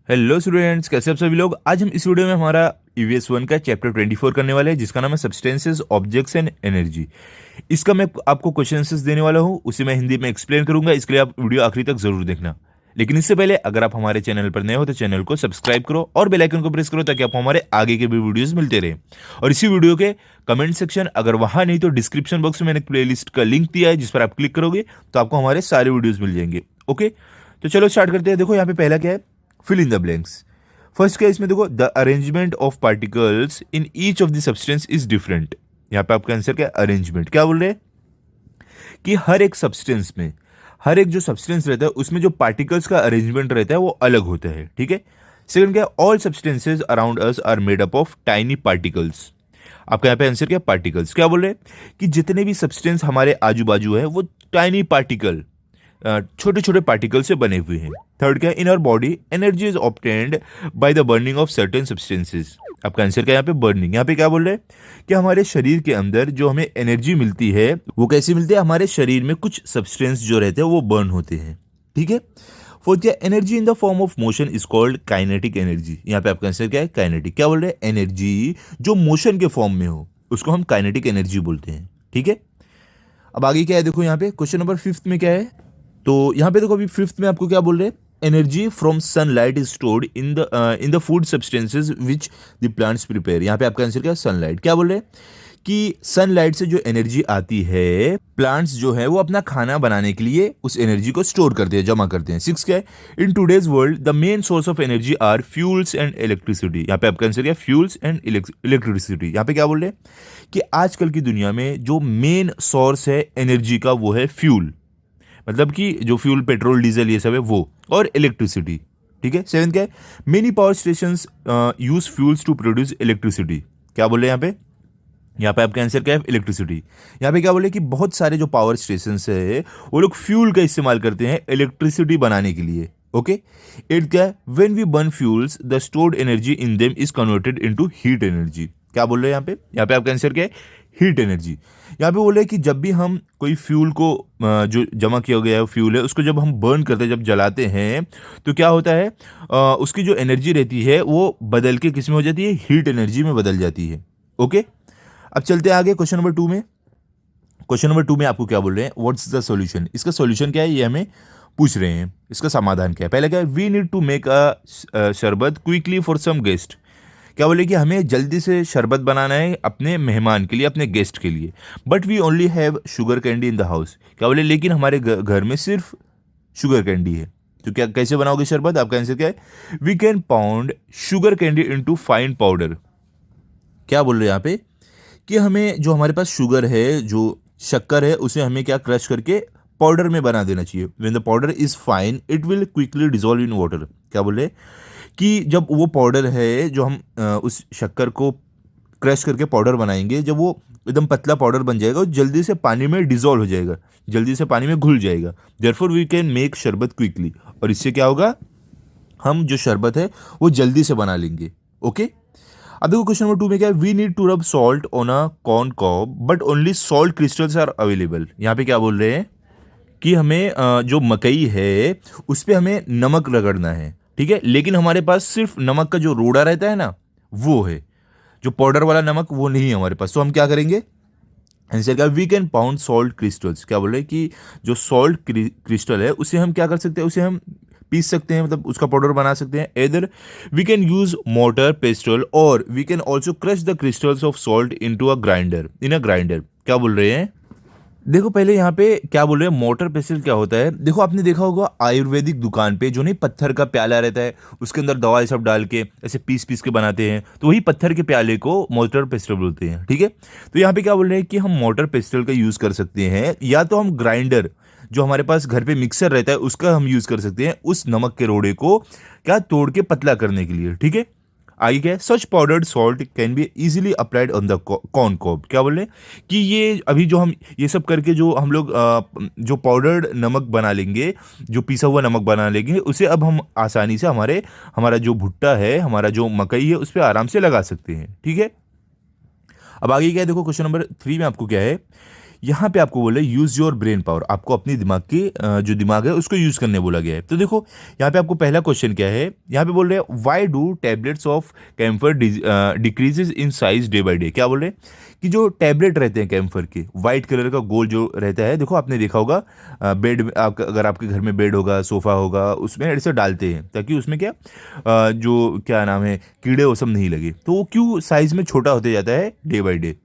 Hello students, कैसे आप सभी लोग। आज हम इस वीडियो में हमारा ईवीएस 1 का चैप्टर 24 करने वाले हैं, जिसका नाम है सब्सटेंसेस, ऑब्जेक्ट्स एंड एनर्जी। इसका मैं आपको क्वेश्चन आंसर्स देने वाला हूँ, उसे मैं हिंदी में एक्सप्लेन करूंगा। इसके लिए आप वीडियो आखिरी तक जरूर देखना। लेकिन इससे पहले अगर आप हमारे चैनल पर नए हो तो चैनल को सब्सक्राइब करो और बेल आइकन को प्रेस करो, ताकि आपको हमारे आगे के भी वीडियोस मिलते रहे। और इसी वीडियो के कमेंट सेक्शन, अगर वहां नहीं तो डिस्क्रिप्शन बॉक्स में मैंने एक प्लेलिस्ट का लिंक दिया है, जिस पर आप क्लिक करोगे तो आपको हमारे सारे वीडियोस मिल जाएंगे। ओके, तो चलो स्टार्ट करते हैं। देखो यहाँ पे पहला क्या है, fill in the blanks. First case में देखो, the arrangement of particles in each of the substance is different. यहाँ पे आपका आंसर क्या है, अरेंजमेंट। क्या बोल रहे हैं कि हर एक सब्सटेंस में, हर एक जो सब्सटेंस रहता है उसमें जो पार्टिकल्स का अरेंजमेंट रहता है वो अलग होता है। ठीक है। सेकंड क्या है, all substances around us are made up of tiny particles. आपका यहाँ पे आंसर क्या, पार्टिकल्स। क्या बोल रहे हैं कि जितने भी सब्सटेंस हमारे आजू बाजू है वो टाइनी पार्टिकल, छोटे छोटे पार्टिकल से बने हुए हैं। थर्ड क्या है, in our body energy is obtained by the burning of certain substances. आपका आंसर क्या है यहाँ पे, बर्निंग। यहाँ पे क्या बोल रहे हैं कि हमारे शरीर के अंदर जो हमें एनर्जी मिलती है वो कैसे मिलती है, हमारे शरीर में कुछ सब्सटेंस जो रहते हैं वो बर्न होते हैं। ठीक है। फोर्थ क्या, energy in the form of motion is called kinetic energy. यहाँ पे आपका आंसर क्या है, काइनेटिक। क्या बोल रहे हैं, एनर्जी जो मोशन के फॉर्म में हो उसको हम काइनेटिक एनर्जी बोलते हैं। ठीक है। अब आगे क्या है, देखो यहाँ पे क्वेश्चन नंबर 5 में क्या है। तो यहाँ पे देखो, अभी 5th में आपको क्या बोल रहे हैं, energy from sunlight is stored in the food substances which the plants prepare. यहाँ पे आपका आंसर क्या है, सनलाइट। क्या बोल रहे हैं कि सनलाइट से जो एनर्जी आती है, प्लांट्स जो है वो अपना खाना बनाने के लिए उस एनर्जी को स्टोर करते हैं, जमा करते हैं। 6 क्या है, in today's world the main source of energy are fuels and electricity. यहाँ पे आपका आंसर क्या है, फ्यूल्स एंड इलेक्ट्रिसिटी। यहाँ पे क्या बोल रहे हैं कि आजकल की दुनिया में जो मेन सोर्स है एनर्जी का वो है फ्यूल, मतलब कि जो फ्यूल, पेट्रोल, डीजल, ये सब है वो, और इलेक्ट्रिसिटी। ठीक है। 7 क्या है, many power stations use fuels to produce electricity. क्या बोल रहे हैं यहाँ पे आपका आंसर क्या है, इलेक्ट्रिसिटी। यहाँ पे क्या बोले कि बहुत सारे जो पावर स्टेशन है वो लोग फ्यूल का इस्तेमाल करते हैं इलेक्ट्रिसिटी बनाने के लिए। ओके। 8 क्या है, when we burn fuels the stored energy in them is converted into heat energy. क्या बोल रहे हैं यहाँ पे आपका आंसर क्या है, हीट एनर्जी। यहाँ पे बोले कि जब भी हम कोई फ्यूल को, जो जमा किया गया है फ्यूल है, उसको जब हम बर्न करते हैं, जब जलाते हैं, तो क्या होता है, उसकी जो एनर्जी रहती है वो बदल के किस में हो जाती है, हीट एनर्जी में बदल जाती है। ओके। अब चलते हैं आगे क्वेश्चन नंबर 2 में। क्वेश्चन नंबर 2 में आपको क्या बोल रहे हैं, व्हाट्स द सॉल्यूशन। इसका सॉल्यूशन क्या है ये हमें पूछ रहे हैं, इसका समाधान क्या है। पहले क्या है, we need to make a sharbat quickly for some guest. क्या बोले कि हमें जल्दी से शरबत बनाना है अपने मेहमान के लिए, अपने गेस्ट के लिए। But we only have sugar candy in the house. क्या बोले, लेकिन हमारे घर में सिर्फ शुगर कैंडी है। तो क्या, कैसे बनाओगे शरबत। आपका आंसर क्या है, we can pound sugar candy into fine powder. क्या बोल रहे हैं यहाँ पे कि हमें जो हमारे पास शुगर है, जो शक्कर है, उसे हमें क्या, क्रश करके पाउडर में बना देना चाहिए। When the powder is fine it will quickly dissolve in water. क्या बोल रहे हैं कि जब वो पाउडर है, जो हम उस शक्कर को क्रश करके पाउडर बनाएंगे, जब वो एकदम पतला पाउडर बन जाएगा, वो जल्दी से पानी में डिसॉल्व हो जाएगा, जल्दी से पानी में घुल जाएगा। देयरफॉर वी कैन मेक शरबत क्विकली। और इससे क्या होगा, हम जो शरबत है वो जल्दी से बना लेंगे। ओके। अब देखो क्वेश्चन नंबर 2 में क्या है, we need to rub salt on a corn cob but only salt crystals are available. यहाँ पे क्या बोल रहे हैं कि हमें जो मकई है उस पर हमें नमक रगड़ना है। ठीक है। लेकिन हमारे पास सिर्फ नमक का जो रोड़ा रहता है ना, वो है, जो पाउडर वाला नमक वो नहीं है हमारे पास। तो हम क्या करेंगे, आंसर क्या, we can pound salt crystals. क्या बोल रहे हैं कि जो सॉल्ट क्रिस्टल है उसे हम क्या कर सकते हैं, उसे हम पीस सकते हैं, मतलब उसका पाउडर बना सकते हैं। इधर we can use mortar pestle और we can also crush the crystals of salt into a grinder, in a grinder. क्या बोल रहे हैं, देखो पहले यहाँ पे क्या बोल रहे हैं, मोटर पेस्टल क्या होता है। देखो आपने देखा होगा आयुर्वेदिक दुकान पे, जो नहीं पत्थर का प्याला रहता है, उसके अंदर दवाई सब डाल के ऐसे पीस पीस के बनाते हैं, तो वही पत्थर के प्याले को मोटर पेस्टल बोलते हैं। ठीक है। तो यहाँ पे क्या बोल रहे हैं कि हम मोटर पेस्टल का यूज कर सकते हैं, या तो हम ग्राइंडर, जो हमारे पास घर पे मिक्सर रहता है, उसका हम यूज कर सकते हैं, उस नमक के रोड़े को क्या, तोड़ के पतला करने के लिए। ठीक है। आगे क्या है, such powdered salt can be easily applied on the corn cob. क्या बोल रहे हैं कि ये अभी जो हम ये सब करके जो हम लोग जो पाउडर्ड नमक बना लेंगे, जो पिसा हुआ नमक बना लेंगे, उसे अब हम आसानी से हमारा जो भुट्टा है, हमारा जो मकई है, उस पर आराम से लगा सकते हैं। ठीक है। अब आगे क्या है, देखो क्वेश्चन नंबर 3 में आपको क्या है, यहाँ पे आपको बोला यूज योर ब्रेन पावर, आपको अपनी दिमाग की जो दिमाग है उसको यूज करने बोला गया है। तो देखो यहाँ पे आपको पहला क्वेश्चन क्या है, यहाँ पे बोल रहे हैं why do tablets of camphor decreases in size day by day. क्या बोल रहे हैं कि जो टैबलेट रहते हैं कैम्फर के, वाइट कलर का गोल जो रहता है, देखो आपने देखा होगा बेड में, अगर आपके घर में बेड होगा, सोफा होगा, उसमें ऐसे डालते हैं ताकि उसमें क्या जो क्या नाम है कीड़े वो सब नहीं लगे, तो वो क्यों साइज में छोटा होते जाता है डे बाय डे।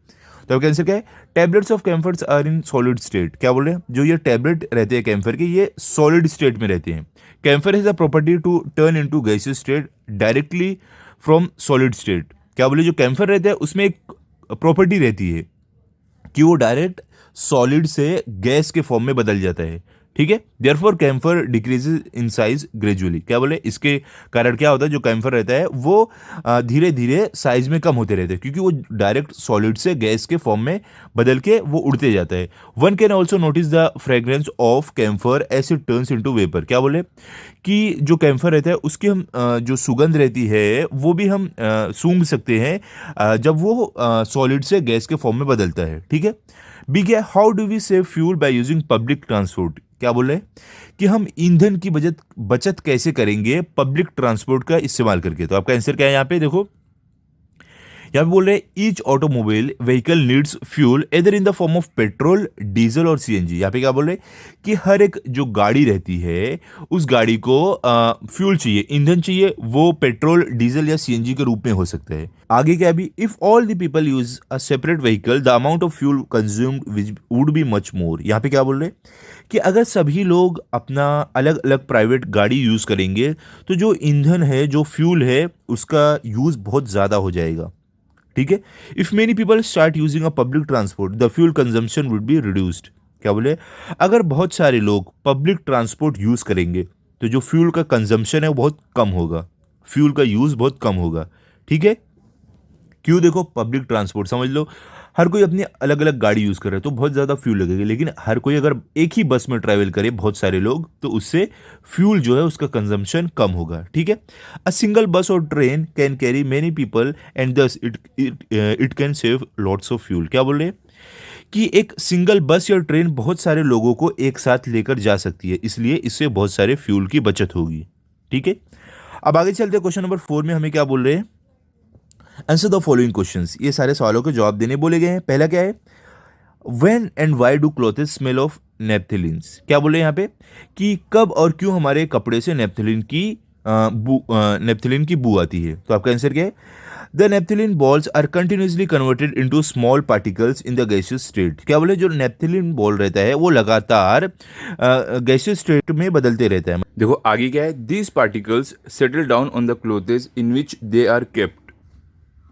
तो अब आंसर क्या है, tablets of camphors are in solid state. क्या बोल रहे हैं, जो ये टैबलेट रहते हैं कैम्फर के, ये सॉलिड स्टेट में रहते हैं। Camphor has a property to turn into gaseous state directly from solid state. क्या बोले, जो कैम्फर रहता है उसमें एक प्रॉपर्टी रहती है कि वो डायरेक्ट सॉलिड से गैस के फॉर्म में बदल जाता है। ठीक है, therefore camphor decreases in size gradually. क्या बोले, इसके कारण क्या होता है, जो कैम्फर रहता है वो धीरे धीरे साइज में कम होते रहते हैं, क्योंकि वो डायरेक्ट सॉलिड से गैस के फॉर्म में बदल के वो उड़ते जाता है। One can also notice the fragrance of camphor as it turns into vapour. क्या बोले कि जो कैम्फर रहता है उसकी हम जो सुगंध रहती है वो भी हम सूंघ सकते हैं जब वो सॉलिड से गैस के फॉर्म में बदलता है। ठीक है, बी क्या, how do we save fuel by using public transport. क्या बोल रहे हैं कि हम ईंधन की बचत कैसे करेंगे पब्लिक ट्रांसपोर्ट का इस्तेमाल करके। तो आपका आंसर क्या है, यहाँ पे देखो, यहाँ पे बोल रहे हैं each automobile vehicle needs fuel either in the form of petrol, diesel और सीएनजी। यहाँ पे क्या बोल रहे हैं कि हर एक जो गाड़ी रहती है उस गाड़ी को फ्यूल चाहिए, ईंधन चाहिए, वो पेट्रोल, डीजल या सीएनजी के रूप में हो सकता है। आगे क्या भी, if all the people use a separate vehicle the amount of fuel consumed would be much more. यहाँ पे क्या बोल रहे हैं कि अगर सभी लोग अपना अलग अलग प्राइवेट गाड़ी यूज करेंगे तो जो ईंधन है, जो फ्यूल है, उसका यूज बहुत ज्यादा हो जाएगा। ठीक है, if many people start using a public transport the fuel consumption would be reduced. क्या बोले, अगर बहुत सारे लोग पब्लिक ट्रांसपोर्ट यूज करेंगे तो जो फ्यूल का कंजम्पशन है वो बहुत कम होगा, फ्यूल का यूज बहुत कम होगा। ठीक है, क्यों, देखो पब्लिक ट्रांसपोर्ट समझ लो, हर कोई अपनी अलग अलग गाड़ी यूज कर रहा है तो बहुत ज्यादा फ्यूल लगेगा, लेकिन हर कोई अगर एक ही बस में ट्रैवल करे बहुत सारे लोग तो उससे फ्यूल जो है उसका कंजम्पशन कम होगा। ठीक है, अ सिंगल बस और train can carry many people and thus it can save lots of fuel. क्या बोल रहे हैं कि एक सिंगल बस या ट्रेन बहुत सारे लोगों को एक साथ लेकर जा सकती है, इसलिए इससे बहुत सारे फ्यूल की बचत होगी। ठीक है, अब आगे चलते हैं, क्वेश्चन नंबर 4 में हमें क्या बोल रहे हैं, आंसर द फॉलोइंग क्वेश्चंस। ये सारे सवालों के जवाब देने बोले गए हैं। पहला क्या है, when and why do clothes smell of naphthalenes. क्या बोले यहाँ पे कि कब और क्यों हमारे कपड़े से नेप्थलीन की बू आती है। तो आपका आंसर क्या है, the naphthalene balls are continuously converted into small particles in the gaseous state. क्या बोले, जो नेप्थलीन बॉल रहता है वो लगातार गैसियस स्टेट में बदलते रहता है। देखो आगे क्या है, these particles settle down on the clothes in which they are kept.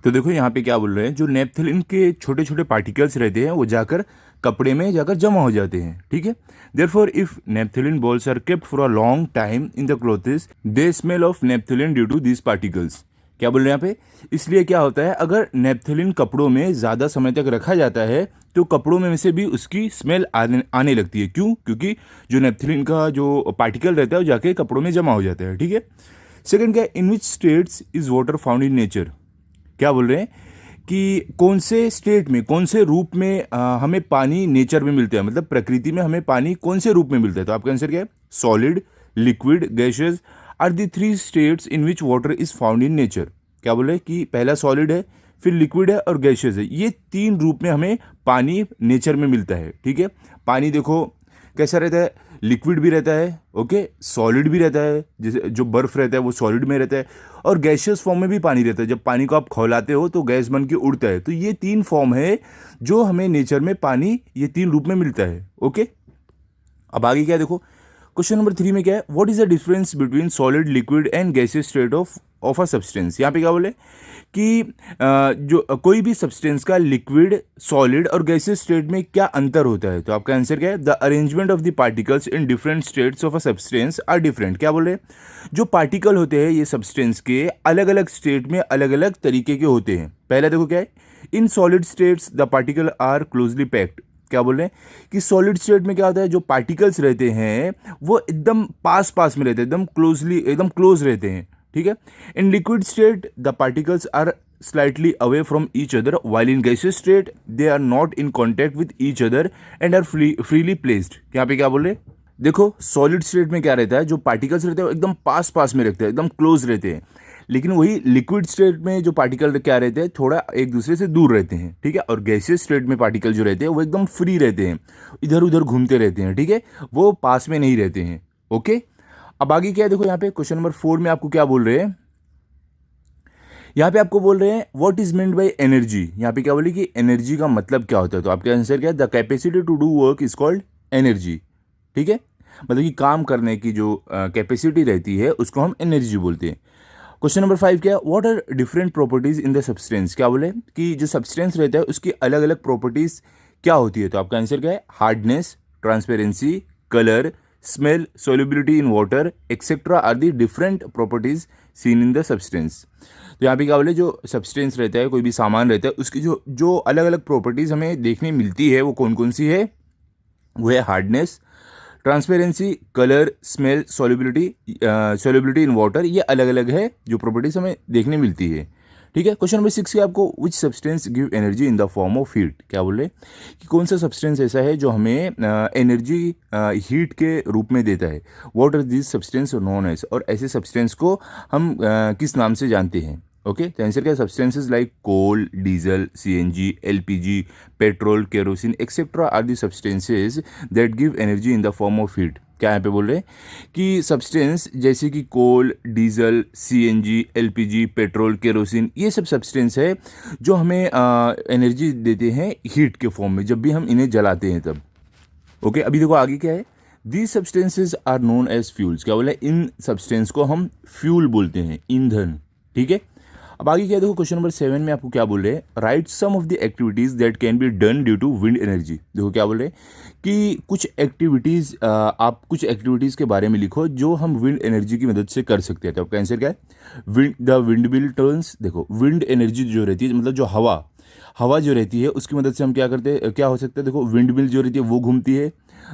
तो देखो यहाँ पे क्या बोल रहे हैं, जो नेप्थलीन के छोटे छोटे पार्टिकल्स रहते हैं वो जाकर कपड़े में जाकर जमा हो जाते हैं। ठीक है, therefore if naphthalene balls are kept for a long time in the clothes they smell of naphthalene due to these particles. क्या बोल रहे हैं यहाँ पे, इसलिए क्या होता है, अगर नेप्थलीन कपड़ों में ज़्यादा समय तक रखा जाता है तो कपड़ों में से भी उसकी स्मेल आने लगती है। क्यों, क्योंकि जो नेप्थलीन का जो पार्टिकल रहता है वो जाके कपड़ों में जमा हो जाता है। ठीक है, सेकेंड क्या है, in which states is water found in nature. क्या बोल रहे हैं कि कौन से स्टेट में, कौन से रूप में हमें पानी नेचर में मिलता है, मतलब प्रकृति में हमें पानी कौन से रूप में मिलता है। तो आपका आंसर क्या है, solid, liquid, gaseous are the 3 states in which water is found in nature. क्या बोल रहे हैं कि पहला सॉलिड है, फिर लिक्विड है और गैसियस है, ये 3 रूप में हमें पानी नेचर में मिलता है। ठीक है, पानी देखो कैसा रहता है, लिक्विड भी रहता है, ओके, सॉलिड भी रहता है, जैसे जो बर्फ रहता है वो सॉलिड में रहता है, और गैसियस फॉर्म में भी पानी रहता है। जब पानी को आप खौलाते हो तो गैस बन के उड़ता है। तो ये 3 फॉर्म है जो हमें नेचर में पानी ये 3 रूप में मिलता है। ओके, अब आगे क्या देखो, क्वेश्चन नंबर 3 में क्या है, what is the difference between solid, liquid and gaseous state of a substance. यहाँ पे क्या बोले कि जो कोई भी सब्सटेंस का लिक्विड, सॉलिड और गैसियस स्टेट में क्या अंतर होता है। तो आपका आंसर क्या है, the arrangement of the particles in different states of a substance are different. क्या बोल रहे हैं, जो पार्टिकल होते हैं ये सब्सटेंस के अलग अलग स्टेट में अलग अलग तरीके के होते हैं। पहला देखो क्या है, in solid states the particle are closely packed. क्या बोल रहे हैं कि सॉलिड स्टेट में क्या होता है, जो पार्टिकल्स रहते हैं वो एकदम पास पास में रहते हैं, एकदम क्लोजली, एकदम क्लोज रहते हैं। ठीक है, in liquid state the particles are slightly away from each other, while in gaseous state they are not in contact with each other and are freely placed. यहाँ पे क्या बोल रहे हैं? देखो सॉलिड स्टेट में क्या रहता है, जो पार्टिकल्स रहते हैं वो एकदम पास पास में रहते हैं, एकदम क्लोज रहते हैं, लेकिन वही लिक्विड स्टेट में जो पार्टिकल क्या रहते हैं थोड़ा एक दूसरे से दूर रहते हैं, ठीक है। और गैसियस स्टेट में पार्टिकल जो रहते हैं वो एकदम फ्री रहते हैं, इधर उधर घूमते रहते हैं, ठीक है, वो पास में नहीं रहते हैं। ओके, अब आगे क्या है, देखो यहाँ पे क्वेश्चन नंबर 4 में आपको क्या बोल रहे हैं, यहाँ पे आपको बोल रहे हैं what is meant by energy. यहाँ पे क्या बोले कि एनर्जी का मतलब क्या होता है, तो आपका आंसर क्या है, the capacity to do work is called energy, ठीक है। मतलब कि काम करने की जो कैपेसिटी रहती है उसको हम एनर्जी बोलते हैं। क्वेश्चन नंबर 5 क्या है, what are different properties in the substance. क्या बोले कि जो सब्सटेंस रहता है उसकी अलग अलग प्रॉपर्टीज क्या होती है, तो आपका आंसर क्या है, hardness, transparency, colour, smell, solubility in water etcetera are the different properties seen in the substance. तो यहाँ पे क्या बोले, जो सब्सटेंस रहता है, कोई भी सामान रहता है, उसकी जो जो अलग अलग प्रॉपर्टीज हमें देखने मिलती है वो कौन कौन सी है, वो है hardness, transparency, colour, smell, solubility in water, ये अलग अलग है जो प्रॉपर्टीज हमें देखने मिलती है, ठीक है। क्वेश्चन नंबर 6 के आपको which substance give energy in the form of heat. क्या बोल रहे कि कौन सा सब्सटेंस ऐसा है जो हमें एनर्जी हीट के रूप में देता है, what are this substance known as, और ऐसे सब्सटेंस को हम किस नाम से जानते हैं। ओके, तो आंसर क्या है, substances like coal, diesel, CNG, LPG, petrol, kerosene etcetera are the substances that give energy in the form of heat. क्या यहाँ पे बोल रहे हैं कि सब्सटेंस जैसे कि coal, diesel, CNG, LPG, petrol, kerosene, ये सब सब्सटेंस है जो हमें एनर्जी देते हैं हीट के फॉर्म में, जब भी हम इन्हें जलाते हैं तब। ओके, अभी देखो आगे क्या है, these substances are known as fuels. क्या बोला, इन सब्सटेंस को हम फ्यूल बोलते हैं, ईंधन, ठीक है। अब आगे क्या देखो, क्वेश्चन नंबर 7 में आपको क्या बोल रहे हैं, write some of the activities that can be done due to wind energy. देखो क्या बोल रहे हैं कि कुछ एक्टिविटीज, आप कुछ एक्टिविटीज के बारे में लिखो जो हम विंड एनर्जी की मदद से कर सकते हैं। तो आपका आंसर क्या है, द विंड मिल टर्न्स। देखो विंड एनर्जी जो रहती है, मतलब जो हवा जो रहती है उसकी मदद से हम क्या करते हैं, क्या हो सकता है, देखो विंड मिल जो रहती है वो घूमती है।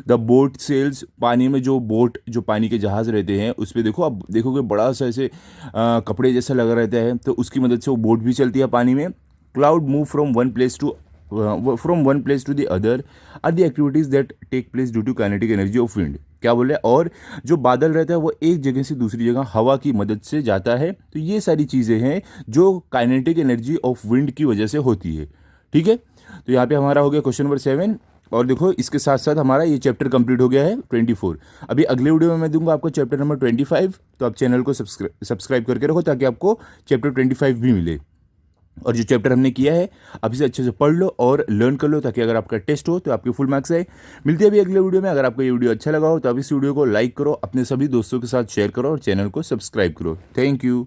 द बोट सेल्स, पानी में जो बोट, जो पानी के जहाज़ रहते हैं उस पर देखो, आप देखोगे बड़ा सा ऐसे कपड़े जैसा लगा रहता है, तो उसकी मदद से वो बोट भी चलती है पानी में। Cloud move from one place to the other are the activities that take place due to kinetic energy of wind. क्या बोले, और जो बादल रहता है वो एक जगह से दूसरी जगह हवा की मदद से जाता है। तो ये सारी चीज़ें हैं जो काइनेटिक एनर्जी ऑफ विंड की वजह से होती है, ठीक है। तो यहाँ पे हमारा हो गया क्वेश्चन नंबर 7, और देखो इसके साथ साथ हमारा ये चैप्टर कंप्लीट हो गया है 24। अभी अगले वीडियो में मैं दूंगा आपको चैप्टर नंबर 25, तो आप चैनल को सब्सक्राइब करके रखो ताकि आपको चैप्टर 25 भी मिले। और जो चैप्टर हमने किया है आप इसे अच्छे से पढ़ लो और लर्न कर लो, ताकि अगर आपका टेस्ट हो तो आपके फुल मार्क्स आए। मिलते हैं अभी अगले वीडियो में। अगर आपको ये वीडियो अच्छा लगा हो तो आप इस वीडियो को लाइक करो, अपने सभी दोस्तों के साथ शेयर करो और चैनल को सब्सक्राइब करो। Thank you.